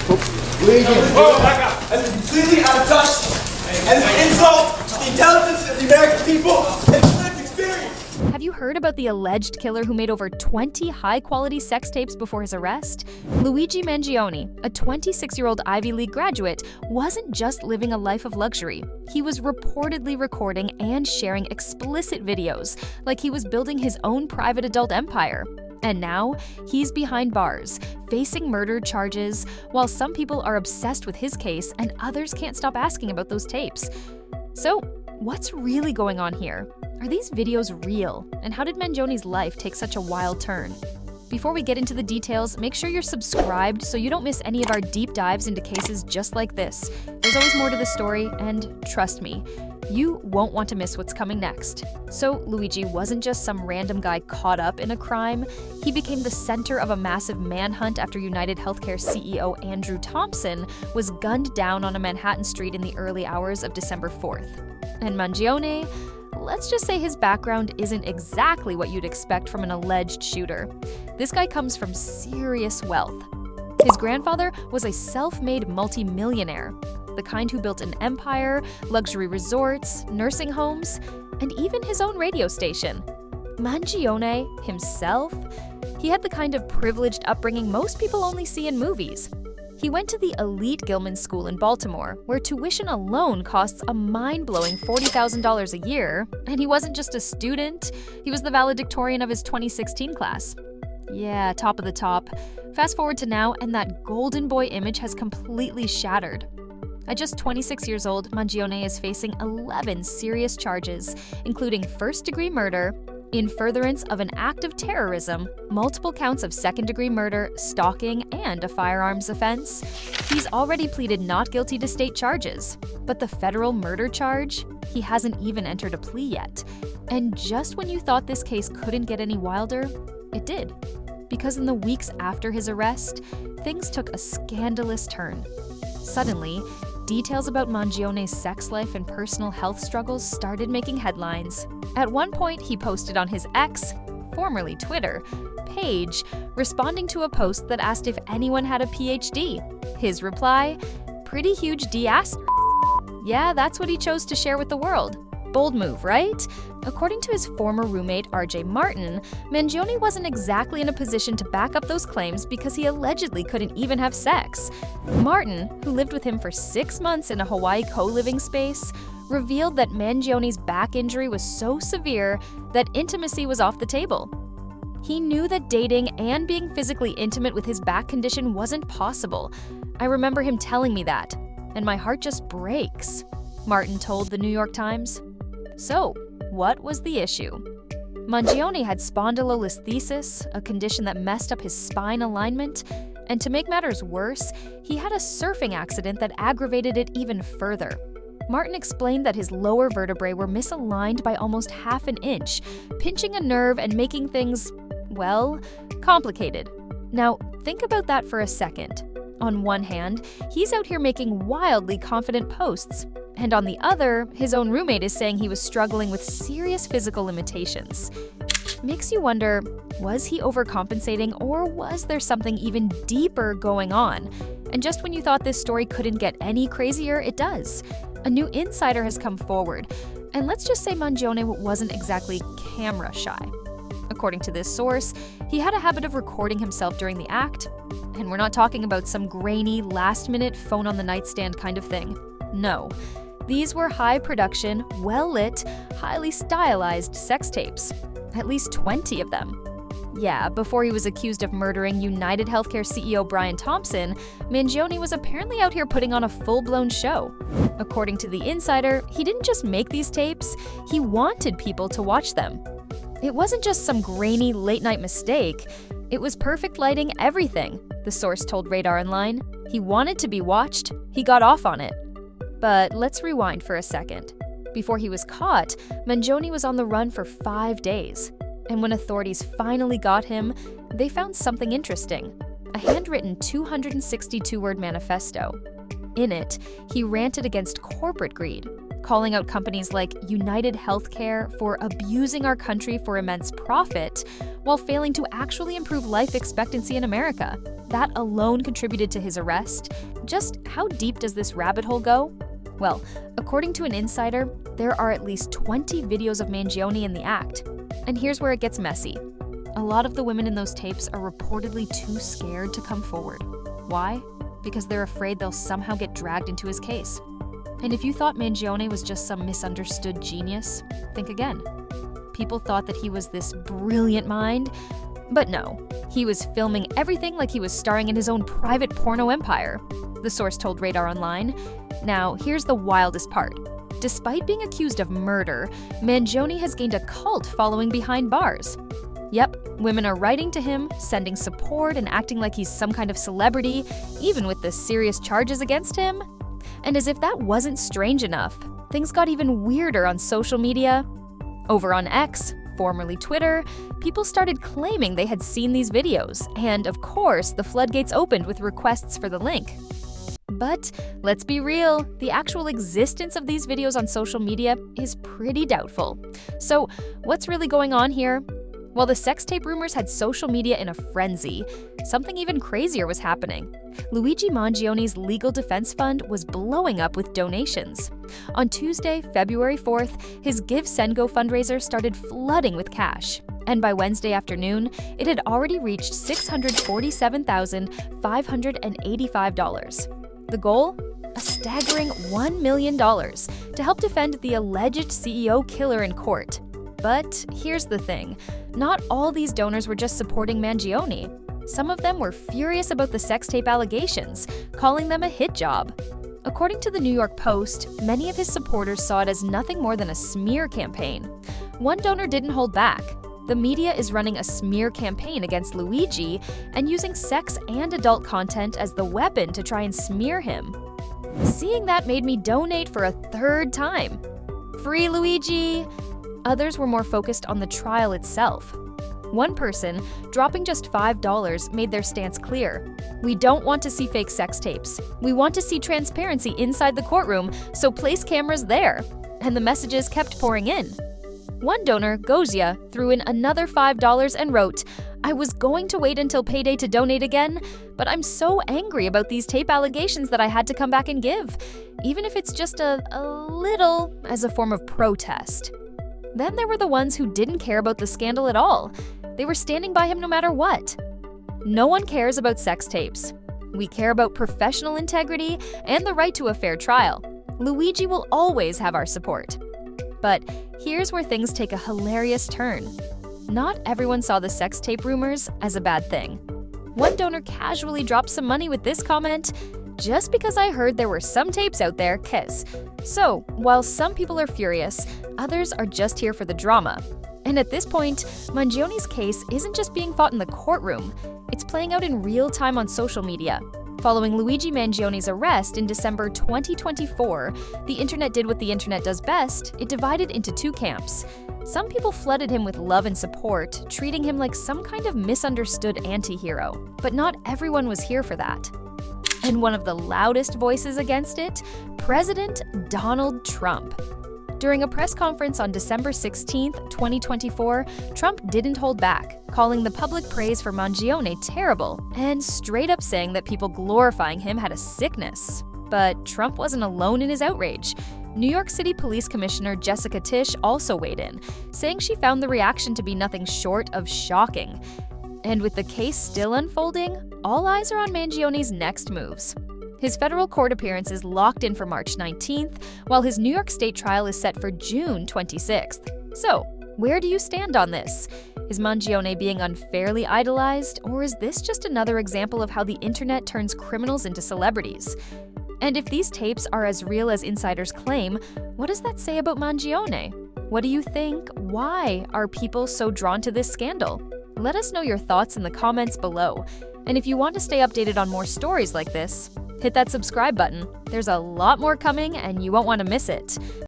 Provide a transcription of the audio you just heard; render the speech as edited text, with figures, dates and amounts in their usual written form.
Luigi. Oh my God! And it's completely out of touch. And it's an insult to the intelligence of the American people and the lived experience. Have you heard about the alleged killer who made over 20 high-quality sex tapes before his arrest? Luigi Mangione, a 26-year-old Ivy League graduate, wasn't just living a life of luxury. He was reportedly recording and sharing explicit videos, like he was building his own private adult empire. And now, he's behind bars, facing murder charges, while some people are obsessed with his case and others can't stop asking about those tapes. So, what's really going on here? Are these videos real? And how did Mangione's life take such a wild turn? Before we get into the details, make sure you're subscribed so you don't miss any of our deep dives into cases just like this. There's always more to the story, and trust me, you won't want to miss what's coming next. So, Luigi wasn't just some random guy caught up in a crime. He became the center of a massive manhunt after United Healthcare CEO Andrew Thompson was gunned down on a Manhattan street in the early hours of December 4th. And Mangione, let's just say his background isn't exactly what you'd expect from an alleged shooter. This guy comes from serious wealth. His grandfather was a self-made multi-millionaire, the kind who built an empire, luxury resorts, nursing homes, and even his own radio station. Mangione himself, he had the kind of privileged upbringing most people only see in movies. He went to the elite Gilman School in Baltimore, where tuition alone costs a mind-blowing $40,000 a year, and he wasn't just a student, he was the valedictorian of his 2016 class. Yeah, top of the top. Fast forward to now, and that golden boy image has completely shattered. At just 26 years old, Mangione is facing 11 serious charges, including first-degree murder, in furtherance of an act of terrorism, multiple counts of second-degree murder, stalking, and a firearms offense. He's already pleaded not guilty to state charges, but the federal murder charge? He hasn't even entered a plea yet. And just when you thought this case couldn't get any wilder, it did. Because in the weeks after his arrest, things took a scandalous turn. Suddenly, details about Mangione's sex life and personal health struggles started making headlines. At one point, he posted on his X, formerly Twitter, page, responding to a post that asked if anyone had a PhD. His reply, pretty huge D***. Yeah, that's what he chose to share with the world. Bold move, right? According to his former roommate RJ Martin, Mangione wasn't exactly in a position to back up those claims because he allegedly couldn't even have sex. Martin, who lived with him for 6 months in a Hawaii co-living space, revealed that Mangione's back injury was so severe that intimacy was off the table. He knew that dating and being physically intimate with his back condition wasn't possible. I remember him telling me that, and my heart just breaks, Martin told the New York Times. So, what was the issue? Mangione had spondylolisthesis, a condition that messed up his spine alignment, and to make matters worse, he had a surfing accident that aggravated it even further. Martin explained that his lower vertebrae were misaligned by almost half an inch, pinching a nerve and making things, well, complicated. Now, think about that for a second. On one hand, he's out here making wildly confident posts, and on the other, his own roommate is saying he was struggling with serious physical limitations. Makes you wonder, was he overcompensating, or was there something even deeper going on? And just when you thought this story couldn't get any crazier, it does. A new insider has come forward, and let's just say Mangione wasn't exactly camera shy. According to this source, he had a habit of recording himself during the act, and we're not talking about some grainy, last-minute, phone-on-the-nightstand kind of thing. No. These were high-production, well-lit, highly stylized sex tapes. At least 20 of them. Yeah, before he was accused of murdering United Healthcare CEO Brian Thompson, Mangione was apparently out here putting on a full-blown show. According to The Insider, he didn't just make these tapes, he wanted people to watch them. It wasn't just some grainy late-night mistake. It was perfect lighting, everything, the source told Radar Online. He wanted to be watched, he got off on it. But let's rewind for a second. Before he was caught, Mangione was on the run for 5 days. And when authorities finally got him, they found something interesting. A handwritten 262-word manifesto. In it, he ranted against corporate greed, calling out companies like United Healthcare for abusing our country for immense profit, while failing to actually improve life expectancy in America. That alone contributed to his arrest. Just how deep does this rabbit hole go? Well, according to an insider, there are at least 20 videos of Mangione in the act. And here's where it gets messy. A lot of the women in those tapes are reportedly too scared to come forward. Why? Because they're afraid they'll somehow get dragged into his case. And if you thought Mangione was just some misunderstood genius, think again. People thought that he was this brilliant mind, but no, he was filming everything like he was starring in his own private porno empire, the source told Radar Online. Now, here's the wildest part. Despite being accused of murder, Mangione has gained a cult following behind bars. Yep, women are writing to him, sending support and acting like he's some kind of celebrity, even with the serious charges against him. And as if that wasn't strange enough, things got even weirder on social media. Over on X, formerly Twitter, people started claiming they had seen these videos, and of course, the floodgates opened with requests for the link. But let's be real, the actual existence of these videos on social media is pretty doubtful. So, what's really going on here? While the sex tape rumors had social media in a frenzy, something even crazier was happening. Luigi Mangione's legal defense fund was blowing up with donations. On Tuesday, February 4th, his Give Send Go fundraiser started flooding with cash. And by Wednesday afternoon, it had already reached $647,585. The goal? A staggering $1 million to help defend the alleged CEO killer in court. But here's the thing, not all these donors were just supporting Mangione. Some of them were furious about the sex tape allegations, calling them a hit job. According to the New York Post, many of his supporters saw it as nothing more than a smear campaign. One donor didn't hold back. The media is running a smear campaign against Luigi and using sex and adult content as the weapon to try and smear him. Seeing that made me donate for a third time. Free Luigi! Others were more focused on the trial itself. One person, dropping just $5, made their stance clear. We don't want to see fake sex tapes. We want to see transparency inside the courtroom, so place cameras there. And the messages kept pouring in. One donor, Gozia, threw in another $5 and wrote, "I was going to wait until payday to donate again, but I'm so angry about these tape allegations that I had to come back and give, even if it's just a little as a form of protest." Then there were the ones who didn't care about the scandal at all. They were standing by him no matter what. No one cares about sex tapes. We care about professional integrity and the right to a fair trial. Luigi will always have our support. But here's where things take a hilarious turn. Not everyone saw the sex tape rumors as a bad thing. One donor casually dropped some money with this comment, "Just because I heard there were some tapes out there, kiss." So, while some people are furious, others are just here for the drama. And at this point, Mangione's case isn't just being fought in the courtroom, it's playing out in real time on social media. Following Luigi Mangione's arrest in December 2024, the internet did what the internet does best, it divided into two camps. Some people flooded him with love and support, treating him like some kind of misunderstood anti-hero. But not everyone was here for that. And one of the loudest voices against it, President Donald Trump. During a press conference on December 16, 2024, Trump didn't hold back, calling the public praise for Mangione terrible and straight up saying that people glorifying him had a sickness. But Trump wasn't alone in his outrage. New York City Police Commissioner Jessica Tisch also weighed in, saying she found the reaction to be nothing short of shocking. And with the case still unfolding, all eyes are on Mangione's next moves. His federal court appearance is locked in for March 19th, while his New York State trial is set for June 26th. So, where do you stand on this? Is Mangione being unfairly idolized, or is this just another example of how the internet turns criminals into celebrities? And if these tapes are as real as insiders claim, what does that say about Mangione? What do you think? Why are people so drawn to this scandal? Let us know your thoughts in the comments below. And if you want to stay updated on more stories like this, hit that subscribe button. There's a lot more coming and you won't want to miss it.